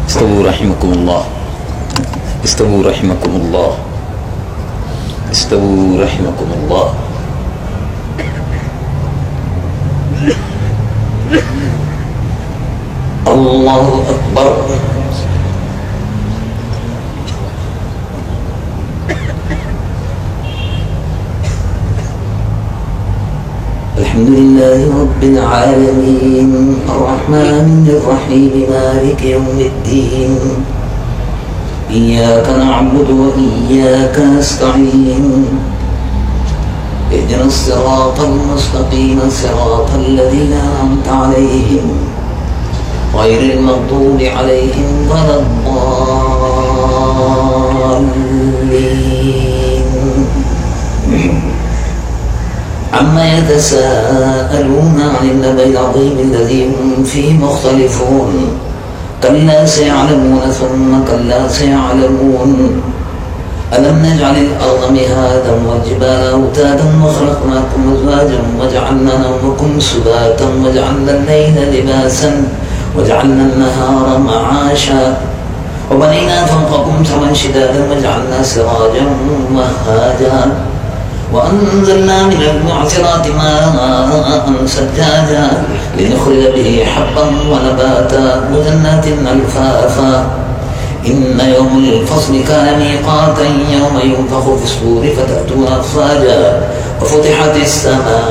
استووا رحمكم الله، استووا رحمكم الله، استووا رحمكم الله. الله أكبر. الحمد لله رب العالمين الرحمن الرحيم مالك يوم الدين إياك نعبد وإياك نستعين اهدنا الصراط المستقيم صراط الذين أنعمت عليهم غير المغضوب عليهم ولا الضالين. عما يتساءلون عن النبأ العظيم الذي هم فيه مختلفون كلا سيعلمون ثم كلا سيعلمون. ألم نجعل الأرض مهادا والجبال أوتادا وخلقناكم أزواجا وجعلنا نومكم سباتا وجعلنا الليل لباسا وجعلنا النهار معاشا وبنينا فوقكم سبعا شدادا وجعلنا سراجا وهاجا وأنزلنا من المعصرات ماء سجاجا لنخرج به حبا ونباتا وجنات ألفافا. إن يوم الفصل كان ميقاتا يوم ينفخ في الصور فتأتون أفواجا وفتحت السماء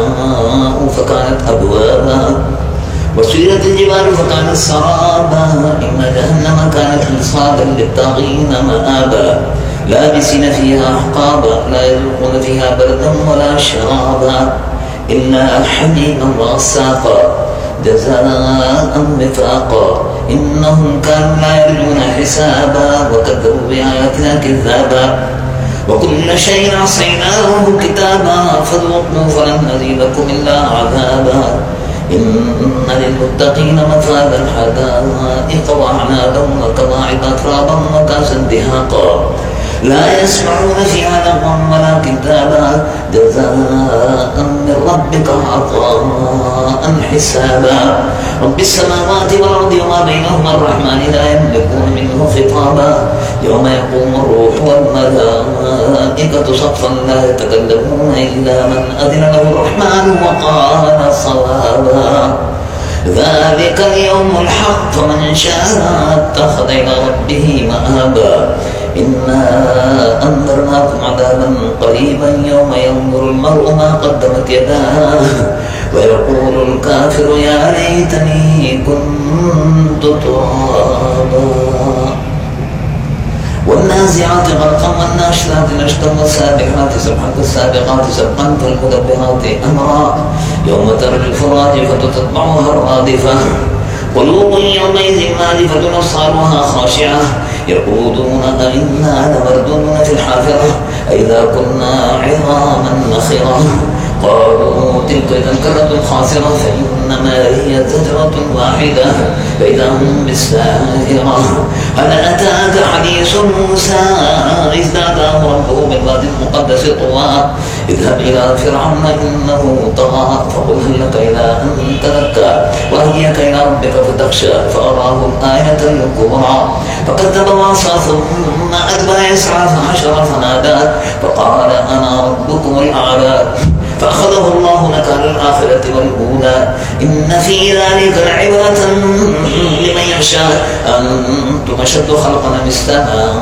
فكانت أبوابا وسيرت الجبال فكانت سرابا إن جهنم كانت مرصادا للطاغين مآبا لابسين فيها أحقابا لا يذوقون فيها بردا ولا شرابا إلا حميما وغساقا جزاء وفاقا إنهم كانوا لا يرجون حسابا وكذبوا بآياتنا كذابا وكل شيء عصيناه كتابا فذوقوا فلن نزيدكم إلا عذابا. إن للمتقين مفازا حدائق وأعنابا وكواعب أترابا وكأسا دهاقا لا يسمعون فيها لغوا ولا كتابا جزاء من ربك عطاء حسابا. رب السماوات والأرض وما بينهما الرحمن لا يملكون منه خطابا يوم يقوم الروح والملائكة صفا لا يتكلمون إلا من أذن له الرحمن وقال صوابا. ذلك اليوم الحق فمن شاء اتخذ إلى ربه مآبا. إنا أنذرناكم عذابا قريبا يوم ينظر المرء ما قدمت يداه ويقول الكافر يا ليتني كنت ترابا. والنازعات غرقا والناشرات نشطا والسابحات سبحا فالسابقات سبقا فالمدبرات أمرا يوم ترجف الراجفة تتبعها الرادفة قلوب يومئذ مالفة أبصارها خاشعة يقولون أئنا لمردودون في الحافرة أئذا كنا عظاما نخرة قالوا تلك إذا كرة خاسرة فإنما هي زجرة واحدة فإذا هم بالساهرة. هل أتاك حديث موسى إذ ناداه ربه بالوادي المقدس طوى اذهب إلى فرعون إنه طغى فقل هل لك إلى أن تزكى وأهديك إلى ربك فتخشى فأراه الآية الكبرى فكذب وعصى ثم أدبر يسعى فحشر فنادى فقال أنا ربكم الأعلى فأخذه الله نكال الآخرة والأولى إن في ذلك لعبرة لمن يخشى أنتم أشد خلقا من السماء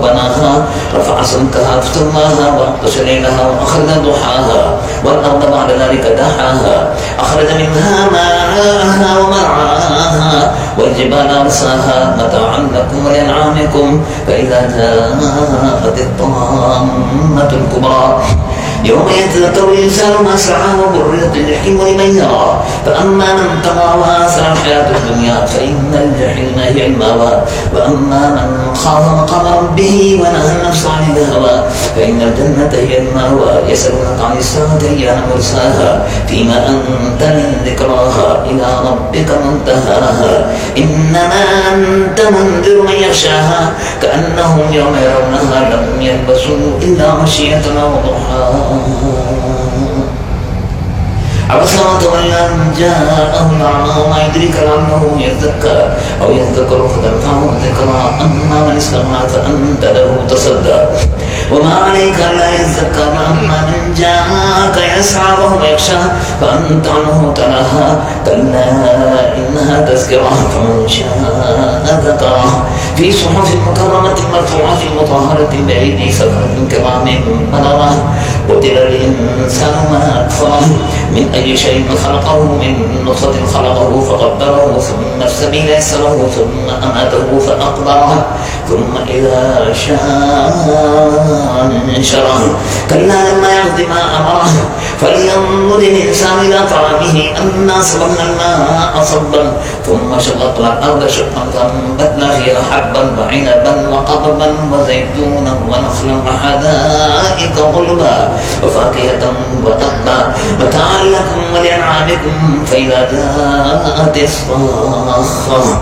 بناها رفع سمكها فسواها وأغطش ليلها وأخرج ضحاها والأرض بعد ذلك دحاها أخرج منها ماءها ومرعاها والجبال أرساها متاعا لكم ولأنعامكم فإذا جاءت الطامة الكبرى يوم يتذكر الإنسان ما سعى وبرزت الجحيم لمن يرى فأما من طغى وآثر الحياة الدنيا فإن الجحيم هي المأوى وأما من خاف مقام ربه ونهى النفس عن الهوى فإن الجنة هي المأوى. يسألونك عن الساعة أيان مرساها فيما أنت من ذكراها إلى ربك منتهاها إنما أنت منذر من يخشاها كأنهم يوم يرونها لم يلبسوا إلا عشية وضحاها عبس وتولى أن جاءه الأعمى وما يدرك لعله يزكى أو يذكر فتنفعه الذكرى أما من استغنى فأنت له تصدى وما عليك ألا يزكى وأما من جاءك يسعى وهو يخشى فأنت عنه تلهى كلا إنها تذكرة فمن شاء ذكره في صحف مكرمة مرفوعة مطهرة بأيدي سفرة كرام بررة قتل الإنسان ما أكفره من أي شيء خلقه من نطفة خلقه فقدره ثم السبيل يسره ثم أماته فأقبره ثم إذا شاء انشره كلا لما يقض ما أمره فلينظر الإنسان إلى طعامه أنا صببنا الماء صبا ثم شققنا الأرض شقا فأنبتنا فيها حبا وعنبا وقضبا وزيتونا ونخلا وحدائق غلبا وفاكهة وأبا متاعا لكم ولأنعامكم فإذا جاءت الصاخة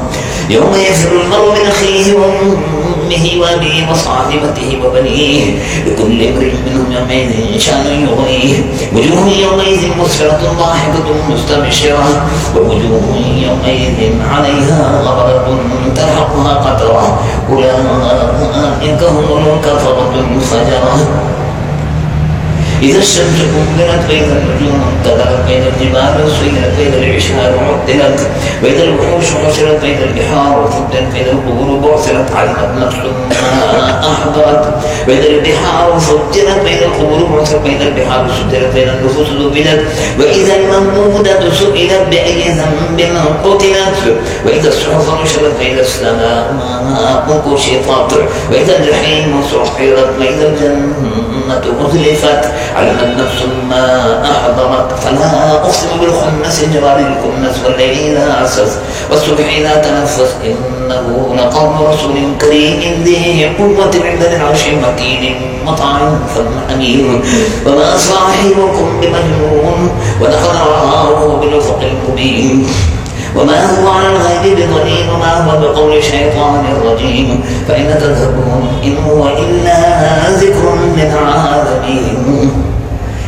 يوم يفر المرء من أخيه وأمه وأبيه وصاحبته وبنيه لكل امرئ منهم يومئذ شأن يغنيه وجوه يومئذ مسفرة ضاحكة مستبشرة ووجوه يومئذ عليها غبرة ترهقها قترة أولئك هم الكفرة الفجرة إذا الشمس كبرت وإذا النجوم انكدرت وإذا الجبال سيرت وإذا العشار عطلت وإذا الوحوش حشرت وإذا البحار فجرت وإذا القبور بعثرت علمت نفس ما أحضرت وإذا البحار فجرت وإذا القبور بعثرت وإذا البحار سجرت وإذا النفوس ذبلت وإذا الموءودة سئلت بأي ذنب قتلت وإذا الصحف نشرت وإذا السماء كشطت وإذا الجحيم سعرت وإذا الجنة أزلفت علمت نفس ما أحضرت فلا أقسم بالخنس الجوار الكنس والليل إذا عسس والصبح إذا تنفس إنه لقول رسول كريم ذي قوة عند ذي العرش مكين مطاع ثم أمين وما صاحبكم بمجنون ولقد رآه بالأفق المبين وما هو على الغيب بضنين وما هو بقول شيطان رجيم فإن تذهبون إن هو إلا ذكر للعالمين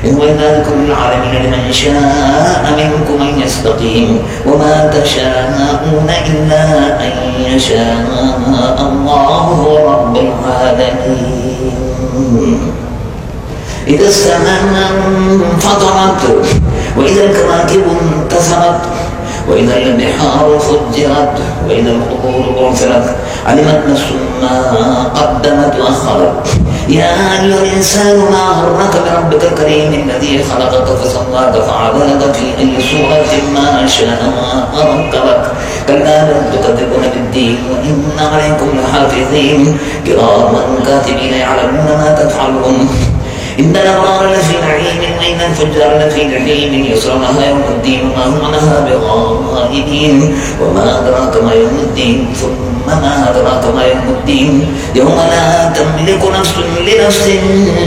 إن هو إلا ذكر للعالمين لمن شاء منكم أن يستقيم وما تشاءون إلا أن يشاء الله رب العالمين إذا السماء انفطرت وإذا الكواكب انتثرت وإذا البحار فجرت وإذا القبور بعثرت علمت نفس ما قدمت وأخرت يا أيها الإنسان ما غرك بربك الكريم الذي خلقك فسواك فعدلك في أي صورة ما شاء ركبك كلا بل تكذبون بالدين وإن عليكم لحافظين كراما كاتبين يعلمون ما تفعلون إن الأبرار لفي نعيم وإن الفجار لفي جحيم يصلونها يوم الدين وما هم عنها بغائبين وما أدراك ما يوم الدين ثم ما أدراك ما يوم الدين يوم لا تملك نفس لنفس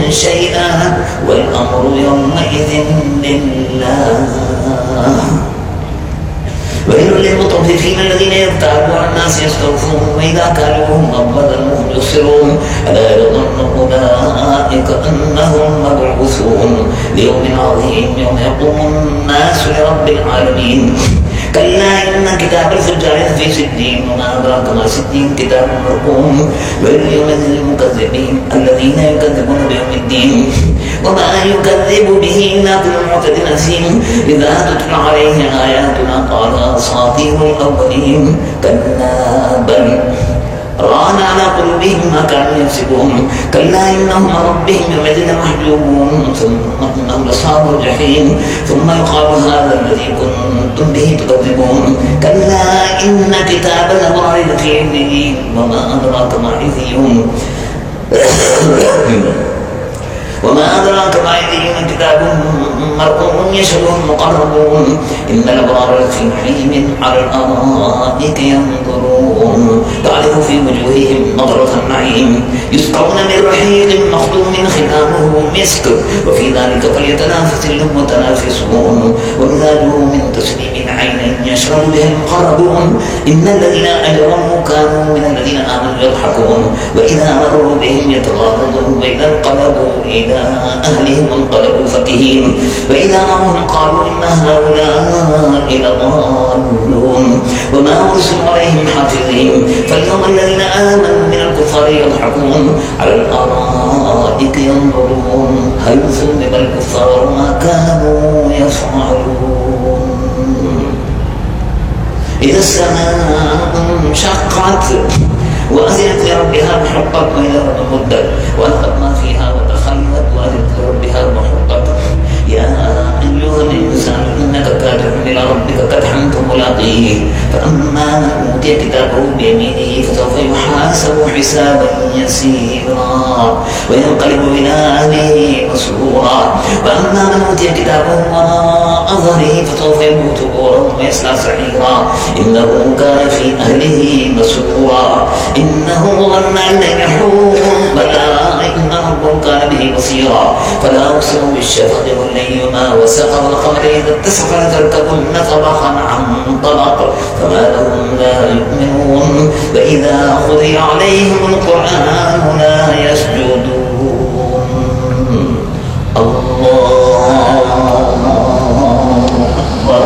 شيئا والأمر يومئذ لله ويل للمطففين الذين يبتالون على الناس يستوفون وإذا كالوهم أو وزنوهم يخسرون ألا يظن أولئك أنهم مبعوثون ليوم عظيم يوم يقوم الناس لرب العالمين كلا إن كتاب الفجار في سجين وما أدراك ما سجين كتاب مرقوم ويل يومئذ للمكذبين الذين يكذبون بيوم الدين وما يكذب به إلا كل معتد أثيم إذا تتلى عليه آياتنا قال أساطير الأولين كلا بل ران على قلوبهم ما كانوا يكسبون كلا إنهم عن ربهم يومئذ لمحجوبون ثم إنهم لأصحاب الجحيم ثم يقال هذا الذي كنتم به تكذبون كلا إن كتاب الأبرار لفي عليين وما أدراك ما عليون وما أدراك ما عليون كتاب مرقوم يشهده المقربون إن الأبرار لفي نعيم على الأرائك ينظرون تعرف في وجوههم نظرة النعيم يسقون من رحيق مختوم ختامه مسك وفي ذلك فليتنافس المتنافسون ومزاجه من تسليم عين يشرب بها المقربون إن الذين أجرموا كانوا من الذين آمنوا يضحكون وإذا مروا بهم يتغامزون وإذا انقلبوا إلى أهلهم انقلبوا فكهين وإذا رأوهم قالوا إن هؤلاء لضالون وما أرسلوا عليهم حافظين فاليوم الذين آمنوا من الكفار يضحكون على الأرائك ينظرون هل ثوب الكفار ما كانوا يفعلون. إذا السماء انشقت وأذنت لربها وحقت وإذا الأرض مدت وألقت ما فيها وتخلت وأذنت لربها وحقت يا أيها الإنسان إنك كادح إلى ربك كدحا فملاقيه فأما من أوتي كتابه بيمينه فسوف يحاسب حسابا يسيرا وينقلب إلى أهله مسرورا وأما من أوتي كتابه وراء ظهره فسوف يموت كورا ويصلى سعيرا إنه كان في أهله مسرورا إنه ظن أن لن يحور بلى إن ربه كان به بصيرا فلا أقسم بالشفق والليل ما وسق والقمر إذا اتسق لتركبن طبقا عن طبق فما لهم لا يؤمنون وإذا قضي عليهم القرآن لا يسجدون. الله أكبر.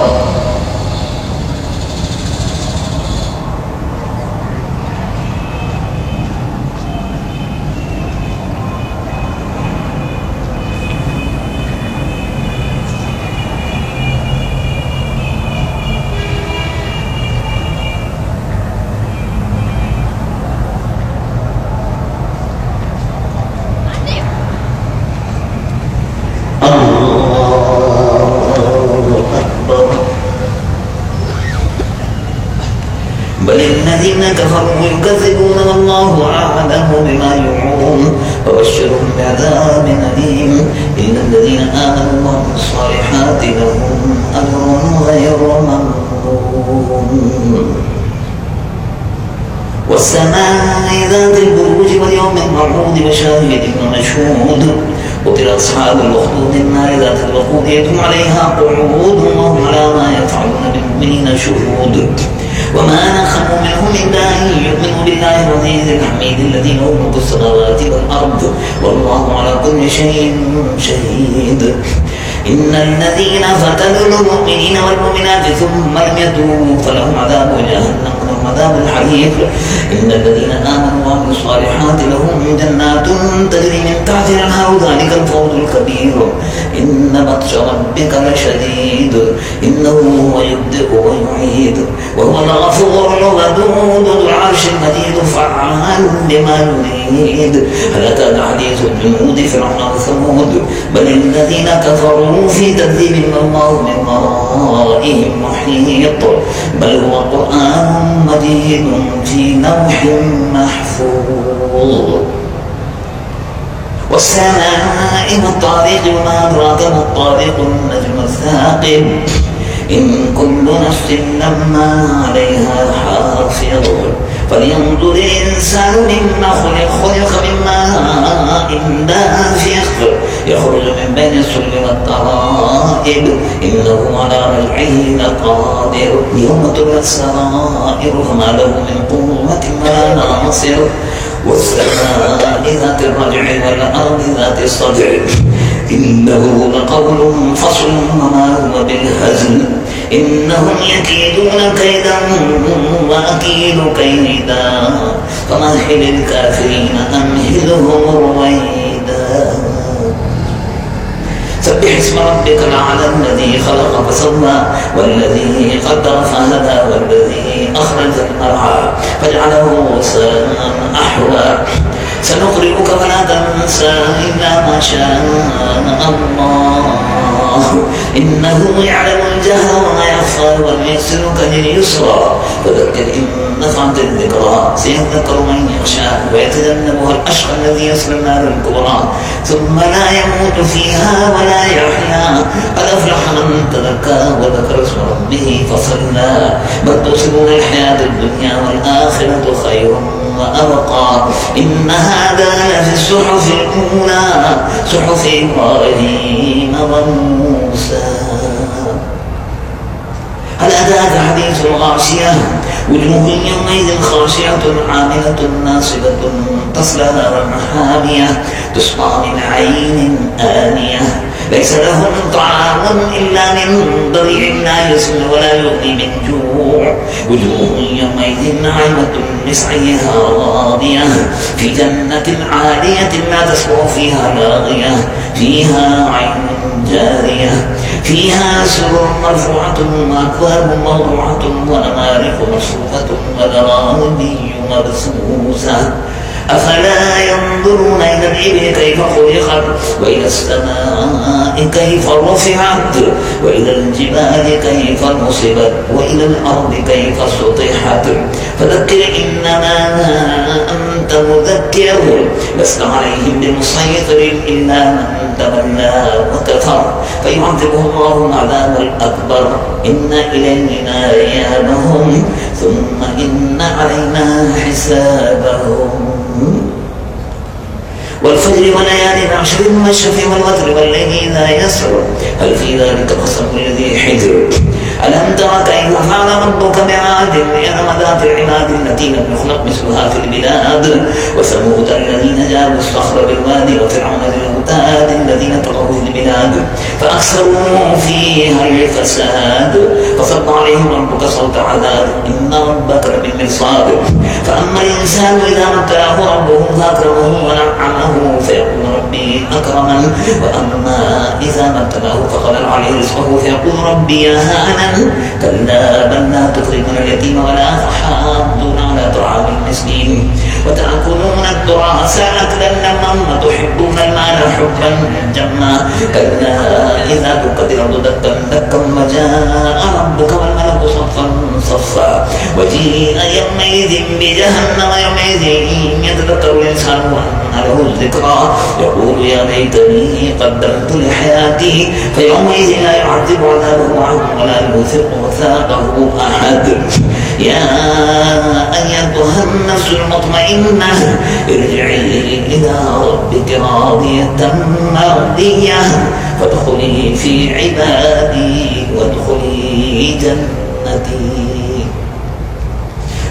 بل الذين كفروا يكذبون والله أعلم بما يوعون وبشرهم بعذاب أليم إلا الذين آمنوا وعملوا الصالحات لهم أجر غير ممنون. والسماء ذات البروج واليوم الموعود وشاهد ومشهود قتل أصحاب الأخدود النار ذات الوقود يدعو عليها قعود وهم على ما يفعلون بالمؤمنين شهود وما نخموا منهم إلا أن يؤمنوا بالله العزيز الحميد الذي له ملك السماوات والأرض والله على كل شيء شهيد. إن الذين فتنوا المؤمنين والمؤمنات ثم لم يتوبوا فلهم عذاب جهنم ولهم عذاب الحريق. إن الذين آمنوا وعملوا الصالحات لهم جنات تجري من تحتها الأنهار ذلك الفوز الكبير. إن بطش ربك لشديد إنه هو يبدئ ويعيد وهو الغفور الودود ذو العرش المجيد فعال لما يريد. هل أتاك حديث الجنود فرعون وثمود بل الذين كفروا في تكذيب والله من ورائهم محيط بل هو قرآن مجيد في لوح محفوظ. والسماء والطارق وما أدراك ما الطارق النجم الثاقب إن كل نفس لما عليها حافظ. فلينظر الإنسان مما خلق من ماء دافق يخرج من بين الصلب والترائب إنه على رجعه لقادر. يوم تبلى السرائر فما له من قوة ولا ناصر. والسماء ذات الرجع والأرض ذات الصدع إنه لقول فصل وما هو بالهزل. إنهم يكيدون كيدا وأكيد كيدا فمهل الكافرين أمهلهم رويدا. سبح اسم ربك الأعلى الذي خلق فسوى والذي قدر فهدى والذي أخرج المرعى فجعله غثاء أحوى. سنقرئك فلا تنسى إلا ما شاء الله إنه يعلم الجهر وما يخفى وييسرك لليسرى فذكر إن نفعت الذكرى سيذكر من يخشى ويتجنبها الأشقى الذي يصلى النار الكبرى ثم لا يموت فيها ولا يحيا. قد أفلح من تزكى وذكر اسم ربه فصلى بل تؤثرون الحياة الدنيا والآخرة خير وأبقى. إن هذا لفي الصحف الأولى صحف إبراهيم وموسى. هل أتاك حديث الغاشية وجوه يومئذ خاشعة عاملة ناصبة تصلى نارا حامية تسقى من عين آنية ليس لهم طعام إلا من ضريع لا يسمن ولا يغني من جوع وجوه يومئذ ناعمة لسعيها راضية في جنة عالية لا تسمع فيها لاغية فيها عين جارية فيها سرر مرفوعة وأكواب موضوعة ونمارق مصفوفة وزرابي مبثوثة أفلا ينظرون إلى الإبل كيف خلقت وإلى السماء كيف رفعت وإلى الجبال كيف نصبت وإلى الأرض كيف سطحت فذكر إنما أنت مذكر لست عليهم بمسيطر إلا من تولى وكفر فيعذبه الله العذاب الأكبر إن إلينا إيابهم ثم إن علينا حسابهم والفجر وليال عشر والشفع والوتر والليل إذا يسر هل في ذلك قسم الذي حجر ألم تر كيف فعل ربك بعاد إرم ذات العماد التي لم يخلق مثلها في البلاد وثمود الذين جابوا الصخر بالوادي وفرعون ذي الأوتاد الذين طغوا في البلاد فأكثروا فيها الفساد فصب عليهم ربك صوت عذاب إن ربك لبالمرصاد فأما الإنسان إذا ما ابتلاه ربه فأكرمه ونعمه فيقول ربي أكرمن وأما إذا ما ابتلاه فقدر عليه رزقه فيقول ربي يهانن كلا بل لا تكرمون اليتيم ولا تحاضون على طعام المسكين وتأكلون التراث أكلا لما تحبون المال حبا جما كلا إذا دكت الأرض دكا دكا وجاء ربك والملك صفا صفا وجيء يومئذ بجهنم يومئذ يتذكر الإنسان وأنى له الذكرى يقول يا ليتني قدمت لحياتي فيومئذ لا يعذب عذابه عنه ولا يوثق وثاقه أحد يا أيتها النفس المطمئنة ارجعي إلى ربك راضية مرضية فادخلي في عبادي وادخلي جنتي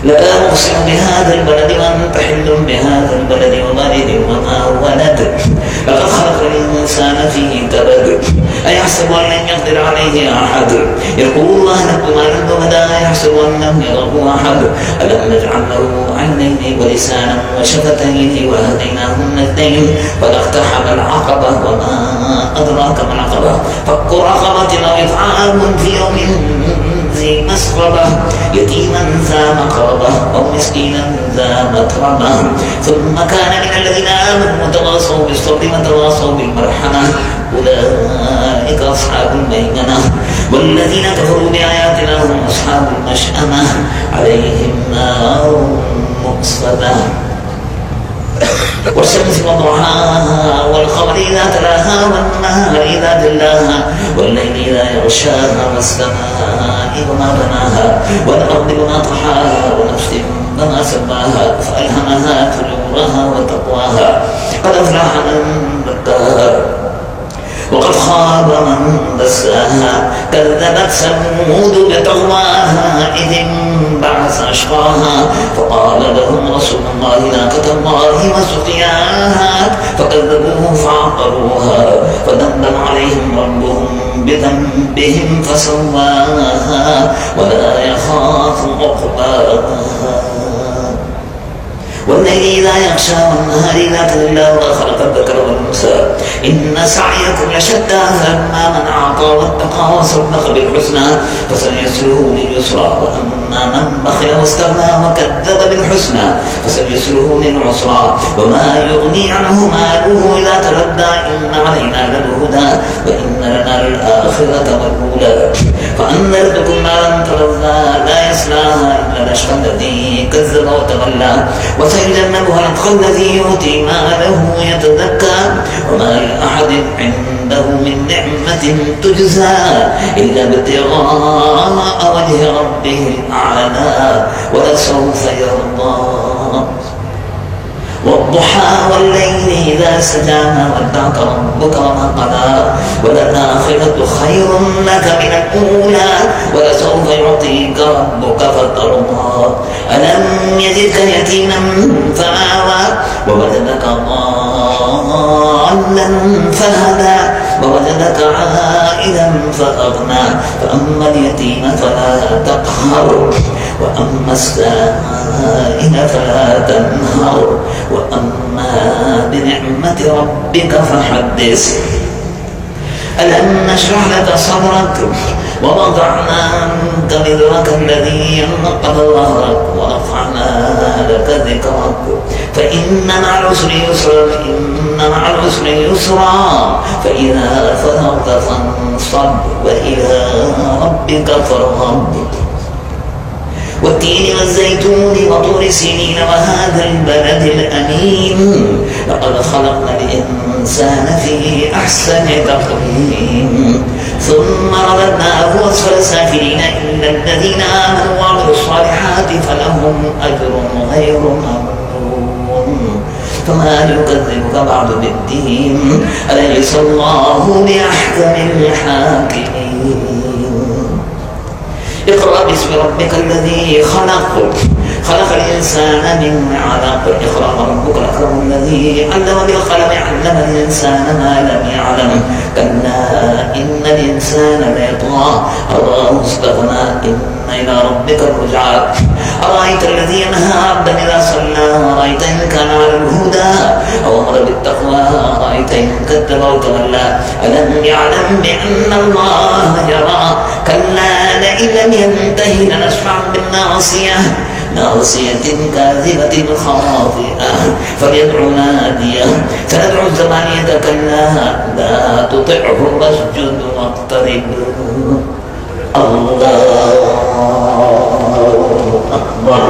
لا أقسم بهذا البلد وأنت حل بهذا البلد ووالد وما ولد لقد خلق الإنسان في كبد أيحسب أن لن يقدر عليه أحد يقول الله لكم مالا ومدا يحسب أن لم يره أحد ألم نجعل له عينين ولسانا وشفتين وهديناه النجدين فلاقتحم العقبة وما أدراك ما العقبة فك رقبة أو إطعام في يوم ذي مسغبة يتيما ذا مقربة أو مسكينا ذا متربة ثم كان من الذين آمنوا وتواصوا بالصبر وتواصوا بالمرحمة أولئك أصحاب الميمنة والذين كفروا بآياتنا هم أصحاب المشأمة عليهم نار مؤصدة والشمس وضحاها والقمر إذا تلاها والنهار إذا جلاها والليل إذا يغشاها والسماء وما بناها والأرض وما طحاها ونفس وما سواها فألهمها فجورها وتقواها قد أفلح من زكاها وقد خاب من دساها كذبت ثمود بطغواها إذ انبعث أشقاها فقال لهم رسول الله ناقة الله وسقياها فكذبوه فعقروها فدمدم عليهم ربهم بذنبهم فسواها ولا يخاف عقباها والليل إذا يغشى والنهار إذا تجلى وخلق الذكر والأنثى إن سعيكم لشتى فأما من أعطى واتقى وصدق بالحسنى فسنيسره لليسرى وأما من بخل واستغنى وكذب بالحسنى فسنيسره للعسرى وما يغني عنه ماله إذا تردى إن علينا للهدى وإن لنا للآخرة والأولى فأنذرتكم نارا تلظى لا يصلاها إلا الأشقى الذي كذب وتولى وسيجنبها الأتقى الذي يؤتي ماله يتزكى وما لأحد عنده من نعمة تجزى إلا ابتغاء وجه ربه الأعلى ولسوف يرضى والضحى والليل إذا سجى ما ودعك ربك وما قلى وللآخرة خير لك من الأولى ولسوف يعطيك ربك فترضى ألم يجدك يتيما فآوى ووجدك ضالا وجدك عائلا فأغنى فأما اليتيم فلا تقهر وأما السائل فلا تنهر وأما بنعمة ربك فحدث. ألم نشرح لك صدرك ووضعنا عنك وزرك الذي أنقض ظهرك ورفعنا لك ذكرك فإن مع العسر يسرا إن مع العسر يسرا فإذا فرغت فانصب وإلى ربك فارغب. والتين والزيتون وطور سينين وهذا البلد الأمين لقد خلقنا الإنسان في أحسن تقويم ثم رددناه أسفل سافلين إلا الذين آمنوا وعملوا الصالحات فلهم أجر غير ممنون. فما يكذبك بعد بالدين أليس الله بأحكم الحاكمين. اقرأ باسم ربك الذي خلق الإنسان من علق اقرأ ربك الأكرم الذي علم بالقلم علم الإنسان ما لم يعلم كلا إن الإنسان ليطغى أرآه استغنى إن إلى ربك الرجعى. أرأيت الذي ينهى عبدا إذا صلى أرأيت إن كان على الهدى أو أمر بالتقوى أرأيت إن كذب وتولى ألم يعلم بأن الله يرى كلا لئن لم ينته لنسفعا بالناصية كاذبة خاطئة فليدعو ناديه سندعو الزبانية كلا لا تطعه واسجد واقترب. الله أكبر.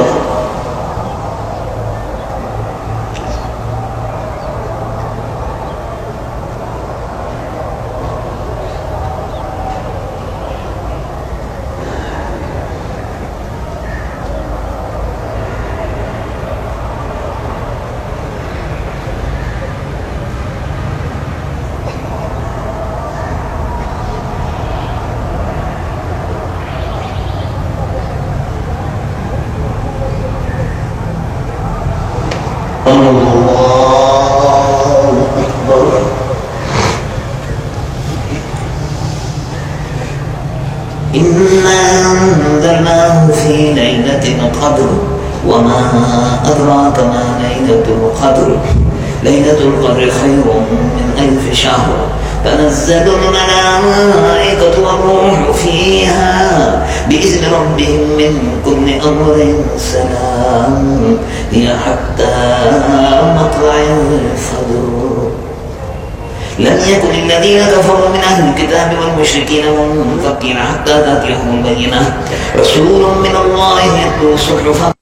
إنا أنزلناه في ليلة القدر وما أدراك ما ليلة القدر ليلة القدر خير من 1000 شهر تنزل الملائكة والروح فيها بإذن ربهم من كل أمر سلام هي حتى مطلع الفجر. لم يكن الذين كفروا من أهل الكتاب والمشركين منفكين حتى تأتيهم البينة رسول من الله يتلو صحفا